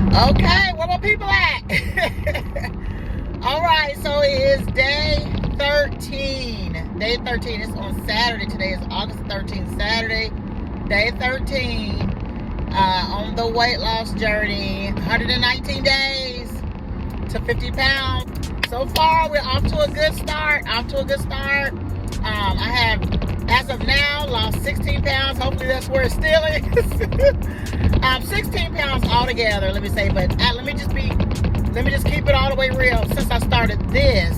Okay, where my people at? All right, so it is day 13. Day 13 is on Saturday. Today is August 13th, Saturday. Day 13 on the weight loss journey. 119 days to 50 pounds. So far, we're off to a good start. I have, as of now, lost 16 pounds. Hopefully that's where it still is. 16 pounds altogether, let me say. But let me just keep it all the way real. Since I started this,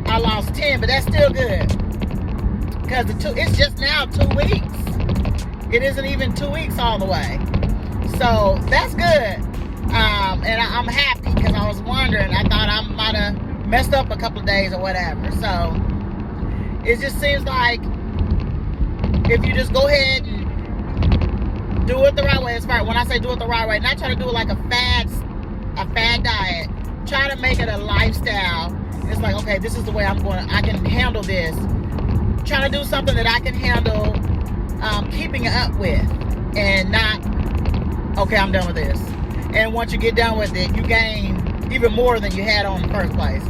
I lost 10, but that's still good. Because it's just now 2 weeks. It isn't even 2 weeks all the way. So that's good. And I'm happy because I was wondering. I thought I might have messed up a couple of days or whatever. So it just seems like if you just go ahead and do it the right way, it's right. When I say do it the right way, not try to do it like a fad diet. Try to make it a lifestyle. It's like, okay, this is the way I can handle this. Trying to do something that I can handle keeping it up with, and not, okay, I'm done with this. And once you get done with it, you gain even more than you had on in the first place.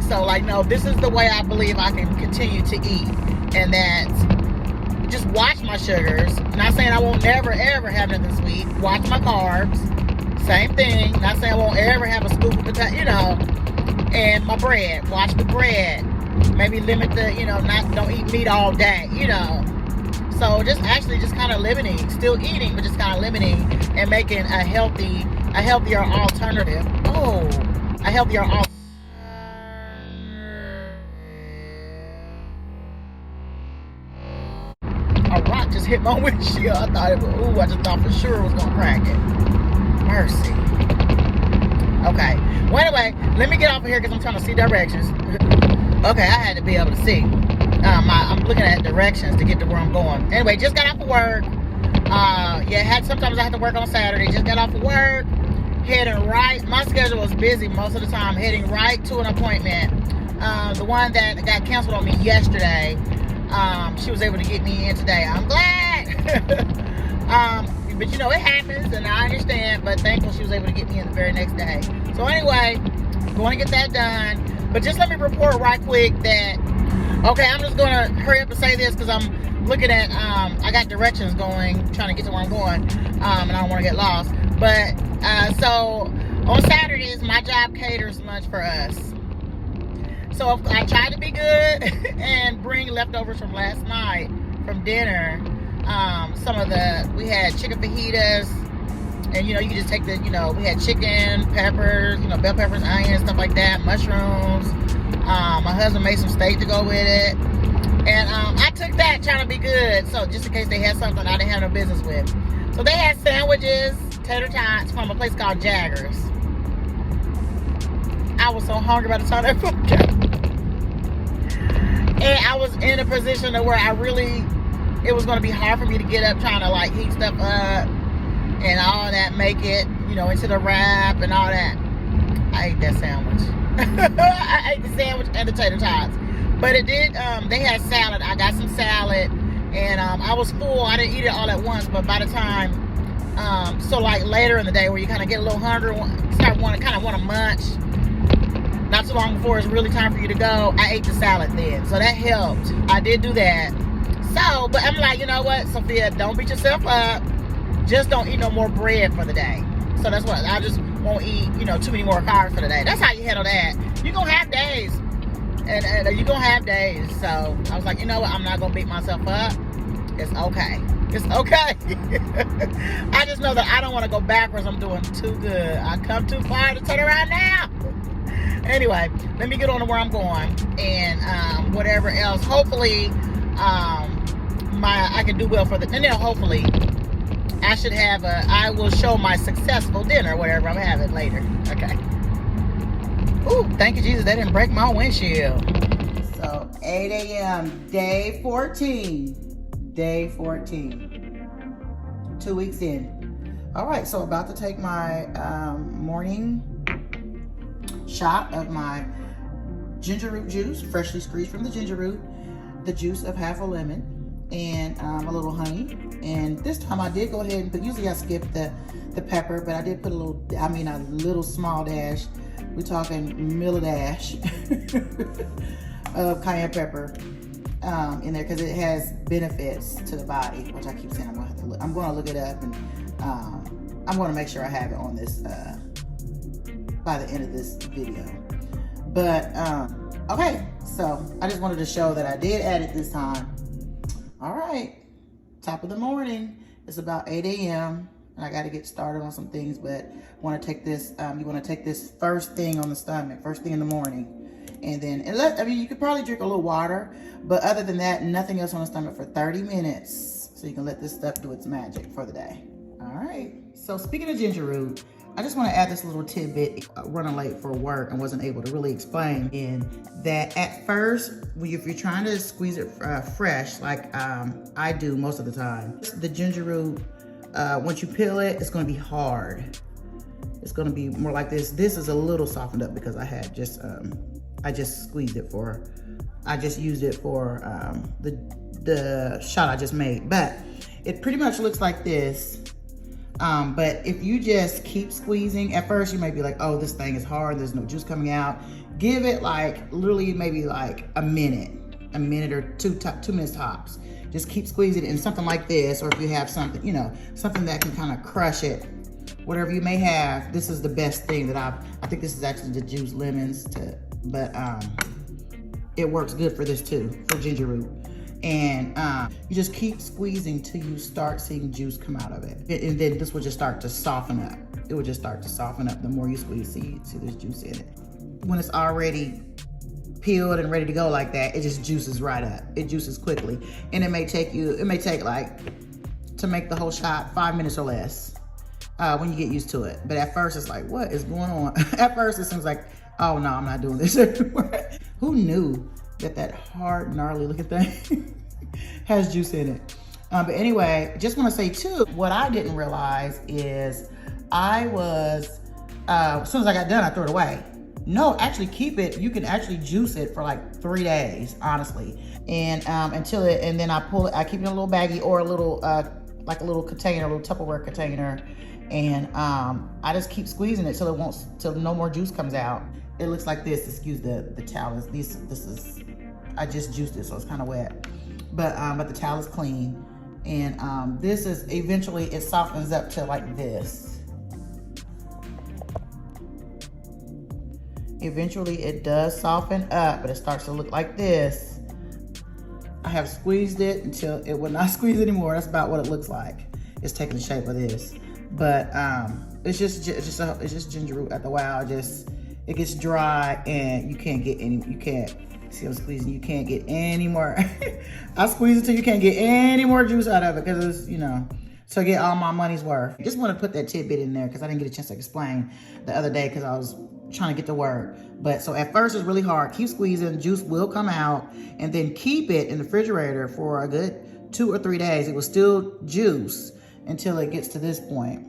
So, like, no, this is the way I believe I can continue to eat. And that, just watch my sugars. Not saying I won't never, ever have anything sweet. Watch my carbs. Same thing. Not saying I won't ever have a scoop of potato, and my bread. Watch the bread. Maybe limit the, don't eat meat all day, So just kind of limiting, still eating, but just kind of limiting and making a healthier alternative. Oh, a healthier alternative. A rock just hit my windshield. I just thought for sure it was going to crack it. Mercy. Okay. Well, anyway, let me get off of here because I'm trying to see directions. Okay, I had to be able to see. I'm looking at directions to get to where I'm going. Anyway, just got off of work. Sometimes I have to work on Saturday. Just got off of work, heading right. My schedule was busy most of the time, heading right to an appointment. The one that got canceled on me yesterday, she was able to get me in today. I'm glad. But it happens, and I understand, but thankful she was able to get me in the very next day. So anyway, going to get that done. But just let me report right quick that, okay, I'm just going to hurry up and say this because I'm looking at, I got directions going, trying to get to where I'm going, and I don't want to get lost. But, so on Saturdays, my job caters lunch for us. So I tried to be good and bring leftovers from last night from dinner. We had chicken fajitas, and you can just take we had chicken, peppers, bell peppers, onions, stuff like that, mushrooms. My husband made some steak to go with it, and I took that trying to be good, so just in case they had something I didn't have no business with. So they had sandwiches, tater tots from a place called Jaggers. I was so hungry by the time that food came. And I was in a position where it was going to be hard for me to get up trying to heat stuff up and all that, make it, into the wrap and all that. I ate that sandwich. I ate the sandwich and the tater tots. But it did, they had salad. I got some salad, and I was full. I didn't eat it all at once, but by the time, later in the day where you kind of get a little hungry, want to munch, not too long before it's really time for you to go, I ate the salad then. So that helped. I did do that. So, but I'm like, you know what, Sophia, don't beat yourself up. Just don't eat no more bread for the day. So that's what, I just won't eat, too many more carbs for the day. That's how you handle that. You're going to have days. And you're going to have days. So I was like, you know what, I'm not going to beat myself up. It's okay. It's okay. I just know that I don't want to go backwards. I'm doing too good. I come too far to turn around now. Anyway, let me get on to where I'm going. And whatever else, hopefully, I can do well for hopefully I will show my successful dinner, whatever I'm having later. Okay. Ooh, thank you, Jesus. That didn't break my windshield. So, 8 a.m., day 14. Day 14. 2 weeks in. All right, so about to take my morning shot of my ginger root juice, freshly squeezed from the ginger root, the juice of half a lemon, and a little honey. And this time I did go ahead and put, usually I skip the pepper, but I did put a little small dash. We're talking dash of cayenne pepper in there, because it has benefits to the body, which I keep saying I'm going to look it up, and I'm going to make sure I have it on this by the end of this video. But okay, so I just wanted to show that I did add it this time. All right, top of the morning. It's about 8 a.m. and I got to get started on some things, but want to take this, you want to take this first thing on the stomach, first thing in the morning. And then, you could probably drink a little water, but other than that, nothing else on the stomach for 30 minutes. So you can let this stuff do its magic for the day. All right. So speaking of ginger root, I just want to add this little tidbit. Running late for work and wasn't able to really explain in that at first, if you're trying to squeeze it fresh, like I do most of the time, the ginger root, once you peel it, it's going to be hard. It's going to be more like this. This is a little softened up because I just squeezed it I just used it for the shot I just made. But it pretty much looks like this. But if you just keep squeezing, at first you might be like, oh, this thing is hard, there's no juice coming out. Give it like literally maybe like a minute or two minutes tops. Just keep squeezing it in something like this, or if you have something, something that can kind of crush it. Whatever you may have, this is the best thing that I think this is actually the juice lemons but it works good for this too, for ginger root. And you just keep squeezing till you start seeing juice come out of it. And then this will just start to soften up. It will just start to soften up the more you squeeze. See there's juice in it. When it's already peeled and ready to go like that, it just juices right up. It juices quickly. And it may take like, to make the whole shot, 5 minutes or less when you get used to it. But at first it's like, what is going on? At first it seems like, oh no, I'm not doing this anymore. Who knew that hard, gnarly looking thing has juice in it? But anyway, just want to say too, what I didn't realize is as soon as I got done, I threw it away. No, actually keep it. You can actually juice it for like 3 days, honestly. And and then I pull it, I keep it in a little baggie or a little, like a little container, a little Tupperware container. And I just keep squeezing it till no more juice comes out. It looks like this. Excuse the towel. I just juiced it, so it's kind of wet. But the towel is clean. And this is eventually, it softens up to like this. Eventually it does soften up, but it starts to look like this. I have squeezed it until it will not squeeze anymore. That's about what it looks like. It's taking the shape of this. But it's just ginger root after a while. It gets dry and you can't see I'm squeezing, you can't get any more. I squeeze it till you can't get any more juice out of it, because it's, so I get all my money's worth. Just want to put that tidbit in there because I didn't get a chance to explain the other day because I was trying to get to work. But so at first it's really hard. Keep squeezing, juice will come out, and then keep it in the refrigerator for a good 2 or 3 days. It will still juice until it gets to this point.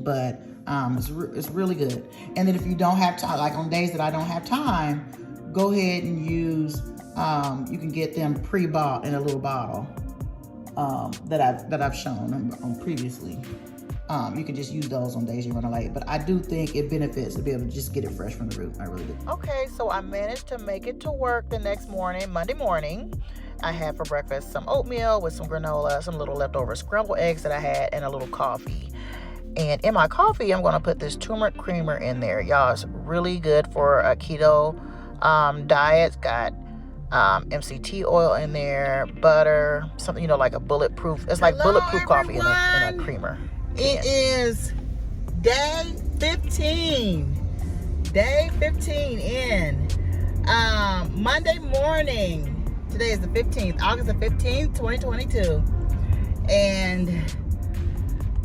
But it's really good. And then if you don't have time, like on days that I don't have time, go ahead and use, you can get them pre-bought in a little bottle that I've shown on previously. You can just use those on days you're running late. But I do think it benefits to be able to just get it fresh from the root. I really do. Okay, so I managed to make it to work the next morning, Monday morning. I had for breakfast some oatmeal with some granola, some little leftover scrambled eggs that I had, and a little coffee. And in my coffee, I'm going to put this turmeric creamer in there. Y'all, it's really good for a keto diet. It's got MCT oil in there, butter, something, like a bulletproof. It's like bulletproof coffee in a creamer. It is day 15. Day 15 in. Monday morning. Today is the 15th, August the 15th, 2022. And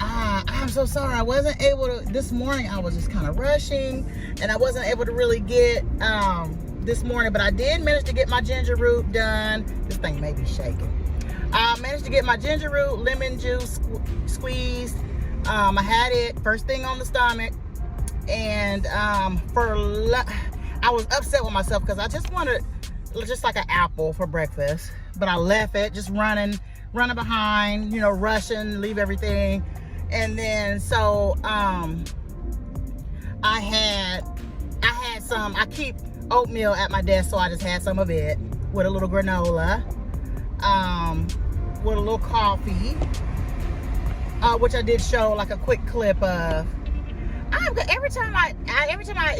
I'm so sorry. I wasn't able to, this morning I was just kind of rushing and I wasn't able to really get this morning, but I did manage to get my ginger root done. This thing may be shaking. I managed to get my ginger root, lemon juice squeezed. I had it first thing on the stomach, and I was upset with myself because I just wanted just like an apple for breakfast, but I left it just running behind, you know, rushing, leave everything. And then so I had some, I keep oatmeal at my desk, so I just had some of it with a little granola, with a little coffee, which I did show like a quick clip of. Every time I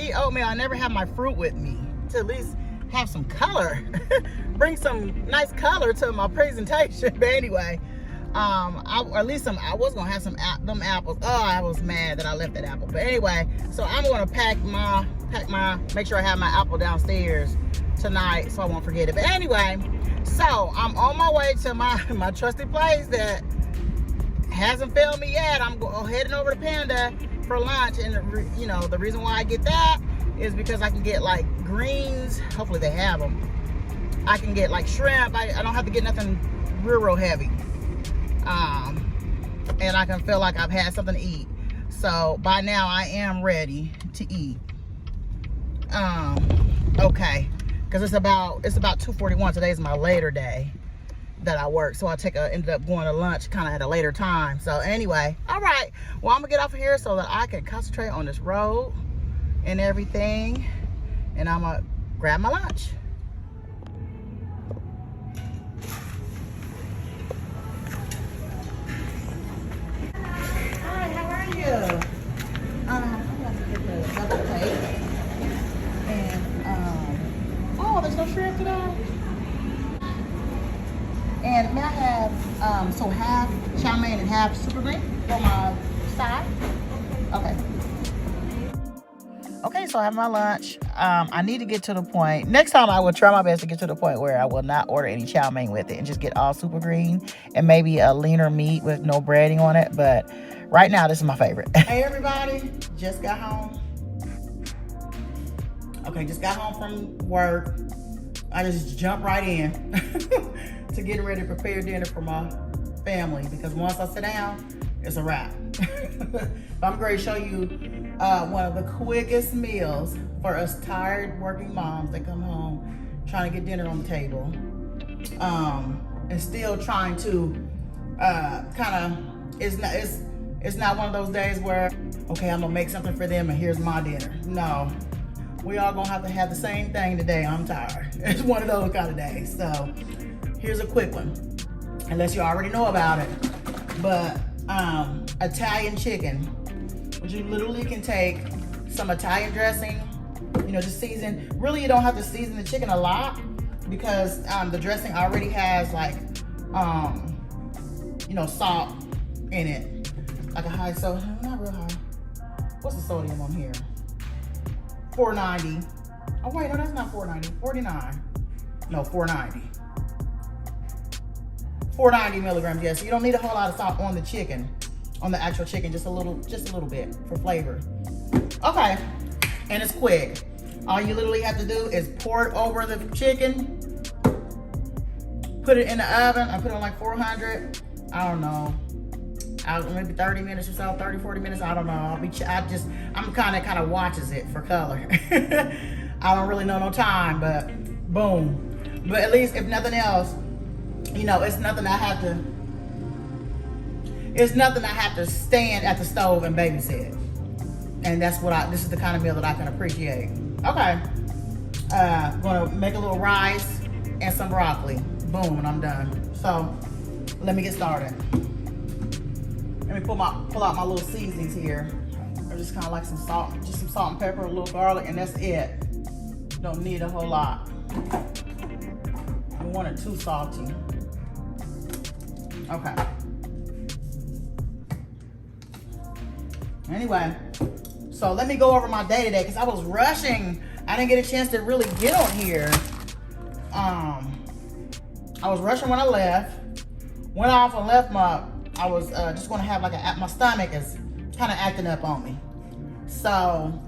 eat oatmeal, I never have my fruit with me to at least have some color, bring some nice color to my presentation. But anyway, I was gonna have them apples. Oh, I was mad that I left that apple. But anyway, so I'm gonna make sure I have my apple downstairs tonight so I won't forget it. But anyway, so I'm on my way to my trusty place that hasn't failed me yet. I'm heading over to Panda for lunch, and you know, the reason why I get that is because I can get like greens. Hopefully they have them. I can get like shrimp. I don't have to get nothing real heavy, and I can feel like I've had something to eat. So by now I am ready to eat. Okay, because it's about 2:41. Today's my later day that I work, so I ended up going to lunch kind of at a later time. So anyway, all right, well, I'm gonna get off of here so that I can concentrate on this road and everything, and I'm gonna grab my lunch. Hi, how are you? I'm going to get the double plate, and oh, there's no shrimp today. And may I have, so half chow mein and half super green for my side? Okay. Okay, so I have my lunch. I need to get to the point. Next time I will try my best to get to the point where I will not order any chow mein with it and just get all super green and maybe a leaner meat with no breading on it. But right now, this is my favorite. Hey, everybody. Just got home. Okay, just got home from work. I just jumped right in to getting ready to prepare dinner for my family, because once I sit down, it's a wrap. I'm going to show you one of the quickest meals for us tired working moms that come home trying to get dinner on the table, and still trying to it's not one of those days where, okay, I'm gonna make something for them and here's my dinner. No, we all gonna have to have the same thing today. I'm tired. It's one of those kind of days. So here's a quick one, unless you already know about it. But Italian chicken, which you literally can take some Italian dressing, you know, just season. Really, you don't have to season the chicken a lot, because the dressing already has like, you know, salt in it, like a high sodium, not real high. What's the sodium on here? 490. Oh wait, no, that's not 490. 49. No, 490. 490 milligrams. Yes, so you don't need a whole lot of salt on the chicken, on the actual chicken, just a little bit for flavor. Okay, and it's quick. All you literally have to do is pour it over the chicken, put it in the oven. I put it on like 400. I don't know, maybe 30 minutes or so, 30, 40 minutes. I don't know. I'm kind of watches it for color. I don't really know no time, but boom. But at least, if nothing else, you know, it's nothing I have to stand at the stove and babysit. And that's this is the kind of meal that I can appreciate. Okay. Gonna make a little rice and some broccoli. Boom, and I'm done. So let me get started. Let me pull out my little seasonings here. I just kind of like some salt, just some salt and pepper, a little garlic, and that's it. Don't need a whole lot. I want it too salty. Okay. Anyway, so let me go over my day today, because I was rushing. I didn't get a chance to really get on here. I was rushing when I left. Went off and left I was just going to have my stomach is kind of acting up on me. So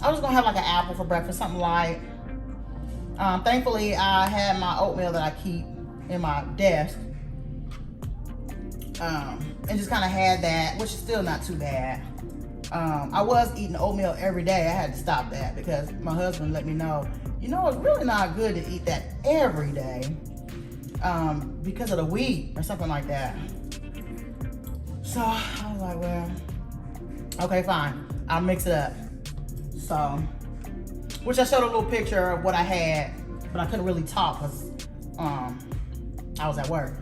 I was going to have like an apple for breakfast, something light. Thankfully, I had my oatmeal that I keep in my desk. And just kind of had that, which is still not too bad. I was eating oatmeal every day. I had to stop that because my husband let me know, you know, it's really not good to eat that every day. because of the wheat or something like that. So I was like, well, okay, fine. I'll mix it up. So, which I showed a little picture of what I had, but I couldn't really talk because I was at work.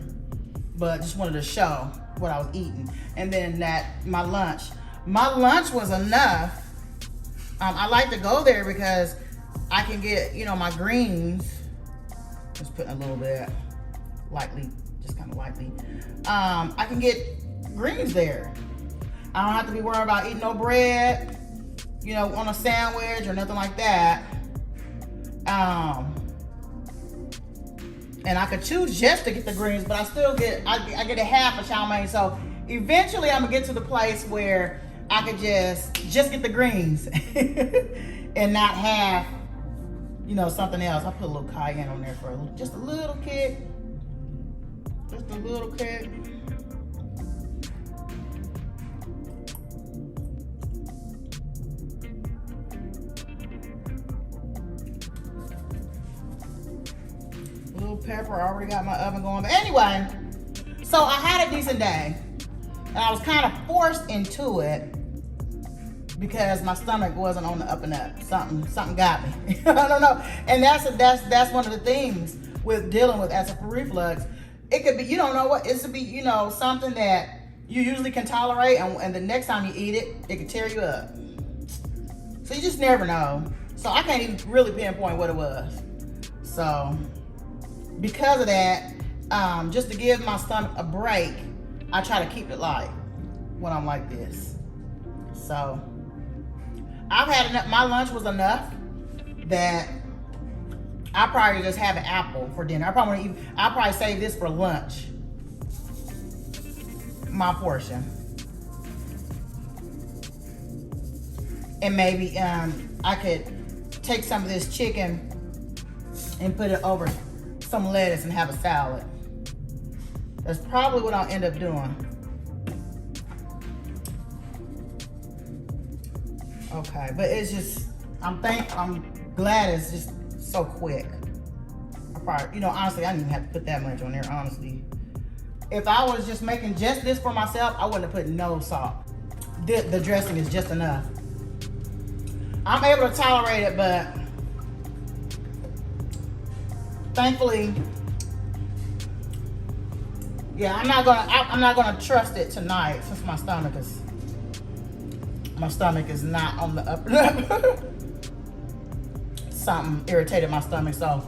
But just wanted to show what I was eating. And then my lunch was enough. I like to go there because I can get, you know, my greens. Just putting a little bit lightly, just kind of lightly. I can get greens there. I don't have to be worried about eating no bread, you know, on a sandwich or nothing like that. And I could choose just to get the greens, but I still get, I get a half a chow mein. So eventually I'm gonna get to the place where I could just get the greens and not have, you know, something else. I put a little cayenne on there for just a little kick. Just a little kick. Little pepper. I already got my oven going. But anyway, so I had a decent day. And I was kind of forced into it because my stomach wasn't on the up and up. Something got me. I don't know. And that's one of the things with dealing with acid reflux. It could be, you don't know what, it could be, you know, something that you usually can tolerate, and the next time you eat it, it could tear you up. So you just never know. So I can't even really pinpoint what it was. So because of that, just to give my stomach a break, I try to keep it light when I'm like this. So I've had enough. My lunch was enough that I probably just have an apple for dinner. I'll probably save this for lunch. My portion. And maybe I could take some of this chicken and put it over some lettuce and have a salad. That's probably what I'll end up doing. Okay, but it's just, I'm glad it's just so quick. I probably, you know, honestly, I didn't even have to put that much on there, honestly. If I was just making just this for myself, I wouldn't have put no salt. The dressing is just enough. I'm able to tolerate it, but thankfully, yeah, I'm not gonna trust it tonight since my stomach is not on the up and up. Something irritated my stomach, so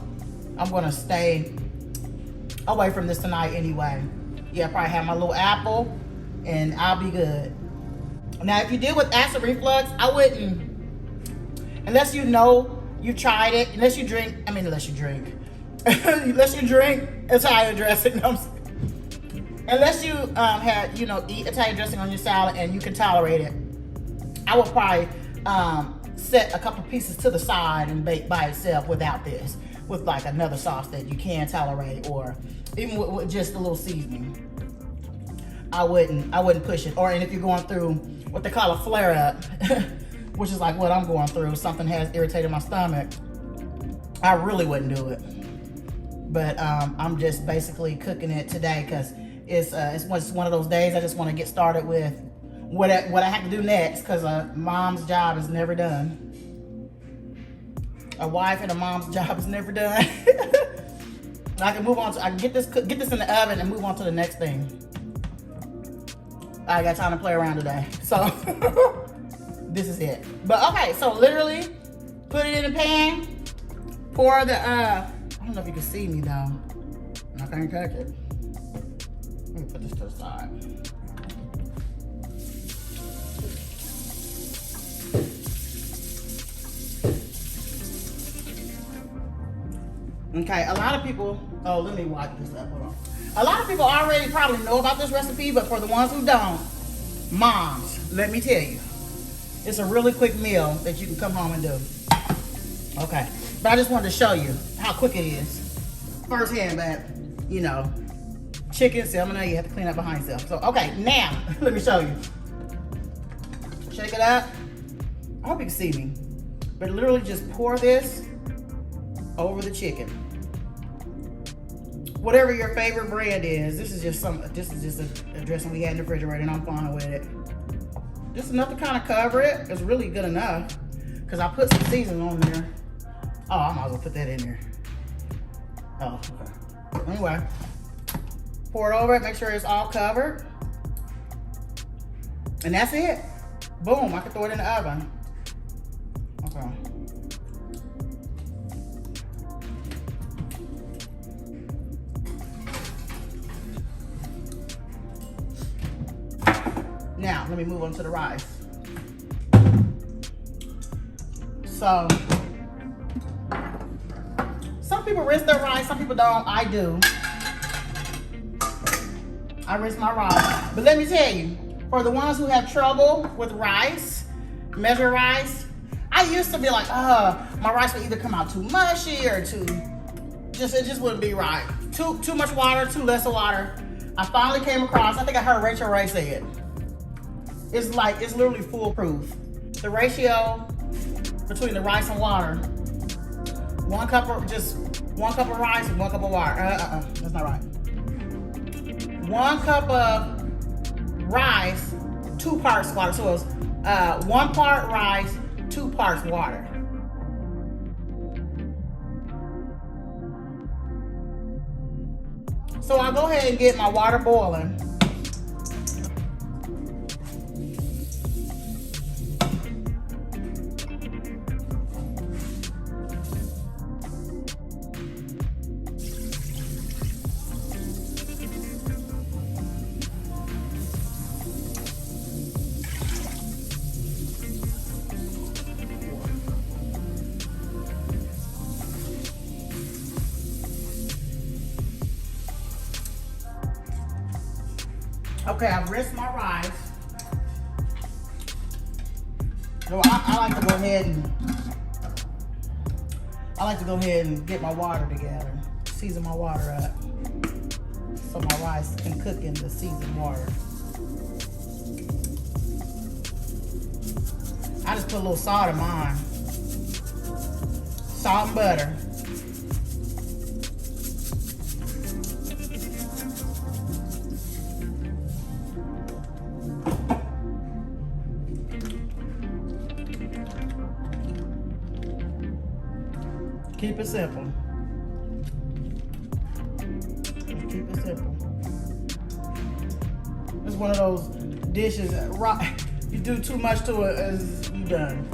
I'm gonna stay away from this tonight anyway. Yeah, probably have my little apple and I'll be good. Now, if you deal with acid reflux, I wouldn't, unless you know you tried it, unless you drink Italian dressing. No, unless you had, you know, eat Italian dressing on your salad and you can tolerate it, I would probably set a couple pieces to the side and bake by itself without this, with like another sauce that you can tolerate, or even with just a little seasoning. I wouldn't push it. And if you're going through what they call a flare up, which is like what I'm going through, something has irritated my stomach, I really wouldn't do it. But I'm just basically cooking it today because it's one of those days I just want to get started with what I have to do next, because a mom's job is never done. A wife and a mom's job is never done. I can move on to, I can get this in the oven and move on to the next thing. I got time to play around today, so this is it. But okay, so literally put it in the pan, pour the I don't know if you can see me though. I can't touch it. Let me put this to the side. Okay, a lot of people, oh, let me wipe this up, hold on. A lot of people already probably know about this recipe, but for the ones who don't, moms, let me tell you, it's a really quick meal that you can come home and do. Okay, but I just wanted to show you how quick it is. Firsthand, but, you know, chicken, salmon, you have to clean up behind yourself. So, okay, now, let me show you. Shake it up. I hope you can see me. But literally just pour this over the chicken. whatever your favorite brand is. This is just a dressing we had in the refrigerator, and I'm fine with it. Just enough to kind of cover it. It's really good enough because I put some seasoning on there. Oh, I might as well put that in there. Oh, okay. Anyway, pour it over it, make sure it's all covered. And that's it. Boom, I can throw it in the oven. Okay. Now, let me move on to the rice. So, some people rinse their rice, some people don't. I do. I rinse my rice. But let me tell you, for the ones who have trouble with rice, measure rice, I used to be like, my rice would either come out too mushy or it just wouldn't be right. Too much water, too less of water. I finally came across, I think I heard Rachel Ray say it. It's literally foolproof. The ratio between the rice and water, one cup of rice and 1 cup of water. That's not right. 1 cup of rice, 2 parts water. So it's 1 part rice, 2 parts water. So I'll go ahead and get my water boiling. Okay, I've rinsed my rice. So I like to go ahead and get my water together, season my water up, so my rice can cook in the seasoned water. I just put a little salt in mine, salt and butter. Keep it simple. Keep it simple. It's one of those dishes, you do too much to it, as you done.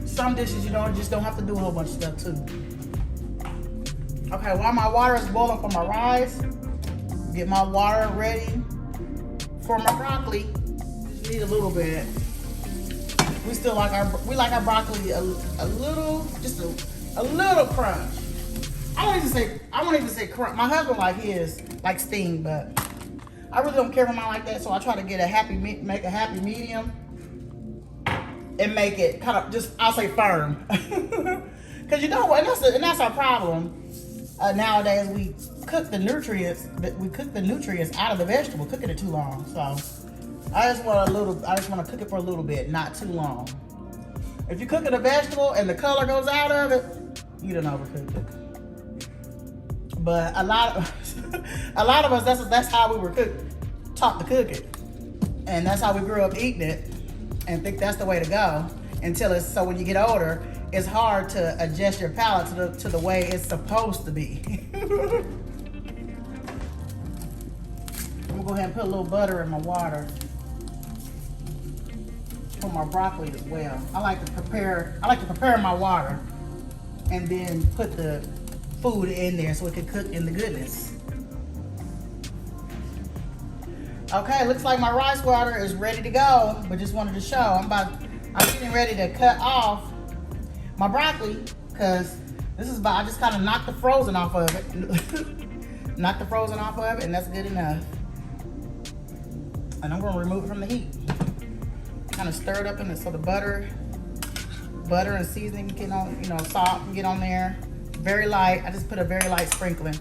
Some dishes you just don't have to do a whole bunch of stuff too. Okay, while my water is boiling for my rice, get my water ready for my broccoli. Just need a little bit. We like our broccoli a little crunch. I won't even say crunch. My husband like his like steam, but I really don't care for mine like that. So I try to get make a happy medium, and make it kind of I'll say firm. Because you know what, and that's our problem nowadays. We cook the nutrients out of the vegetable, cooking it too long. So I just want to cook it for a little bit, not too long. If you're cooking a vegetable and the color goes out of it, you done overcooked it. But a lot of us, that's how we were taught to cook it, and that's how we grew up eating it, and think that's the way to go. So when you get older, it's hard to adjust your palate to the way it's supposed to be. I'm gonna go ahead and put a little butter in my water for my broccoli as well. I like to prepare my water and then put the food in there so it can cook in the goodness. Okay, looks like my rice water is ready to go, but just wanted to show I'm getting ready to cut off my broccoli, because I just kind of knocked the frozen off of it. Knocked the frozen off of it, and that's good enough. And I'm gonna remove it from the heat. Kind of stir it up in it so the butter and seasoning can get on, salt can get on there. Very light. I just put a very light sprinkling.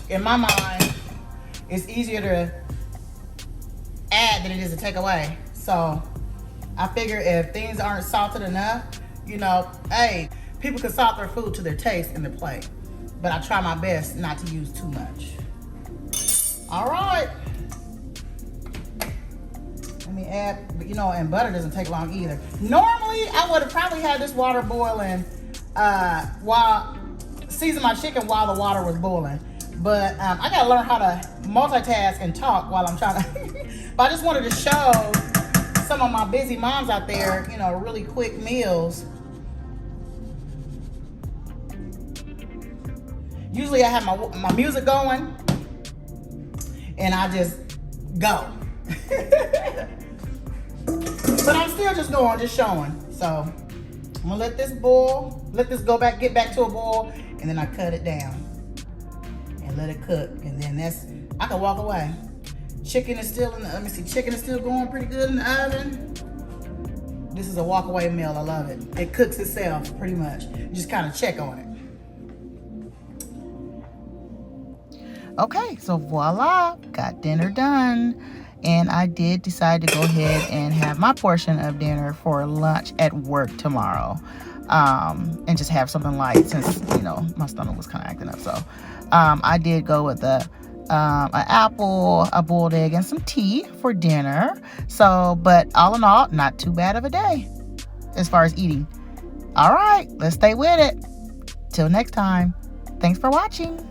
In my mind, it's easier to add than it is to take away. So I figure if things aren't salted enough, hey, people can salt their food to their taste and their plate. but I try my best not to use too much. All right. Let me add, you know, and butter doesn't take long either. Normally, I would have probably had this water boiling while season my chicken while the water was boiling. But I gotta learn how to multitask and talk while I'm trying to. But I just wanted to show some of my busy moms out there, you know, really quick meals. Usually I have my music going and I just go. But I'm still just going, just showing. So I'm gonna let this boil, let this get back to a boil, and then I cut it down and let it cook. And then I can walk away. Chicken is still let me see, chicken is still going pretty good in the oven. This is a walk away meal, I love it. It cooks itself pretty much. You just kind of check on it. Okay, so voila, got dinner done. And I did decide to go ahead and have my portion of dinner for lunch at work tomorrow. And just have something light since, you know, my stomach was kind of acting up. So I did go with an apple, a boiled egg, and some tea for dinner. So, but all in all, not too bad of a day as far as eating. All right, let's stay with it. Till next time, thanks for watching.